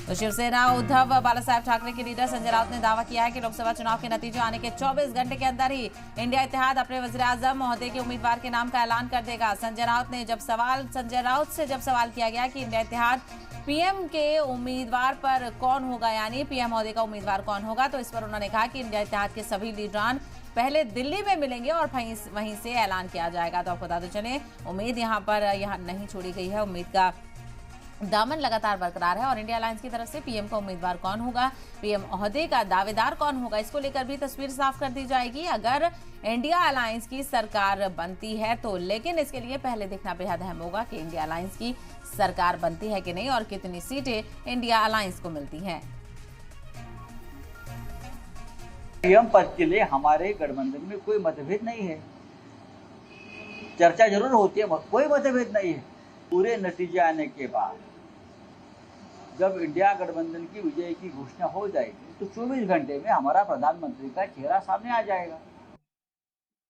तो शिवसेना उद्धव बालासाहेब ठाकरे के लीडर संजय राउत ने दावा किया है कि लोकसभा चुनाव के नतीजे आने के 24 घंटे के अंदर ही इंडिया इत्तेहाद अपने वज़ीर-ए-आज़म महोदय के उम्मीदवार के नाम का ऐलान कर देगा। संजय राउत से जब सवाल किया गया कि इंडिया इत्तेहाद पीएम के उम्मीदवार पर कौन होगा, यानी पीएम महोदय का उम्मीदवार कौन होगा, तो इस पर उन्होंने कहा कि इंडिया इत्तेहाद के सभी लीडरान पहले दिल्ली में मिलेंगे और वहीं से ऐलान किया जाएगा। तो आपको बताते चले, उम्मीद यहाँ नहीं छोड़ी गई है। उम्मीद का दामन लगातार बरकरार है और इंडिया अलायंस की तरफ से पीएम का उम्मीदवार कौन होगा, पीएम ओहदे का दावेदार कौन होगा, इसको लेकर भी तस्वीर साफ कर दी जाएगी अगर इंडिया अलायंस की सरकार बनती है तो। लेकिन इसके लिए पहले देखना बेहद अहम होगा कि इंडिया अलायंस की सरकार बनती है कि नहीं और कितनी सीटें इंडिया अलायंस को मिलती हैं। पीएम पद के लिए हमारे गठबंधन में कोई मतभेद नहीं है, चर्चा जरूर होती है, कोई मतभेद नहीं है। पूरे नतीजे आने के बाद जब इंडिया गठबंधन की विजय की घोषणा हो जाएगी तो 24 घंटे में हमारा प्रधानमंत्री का चेहरा सामने आ जाएगा।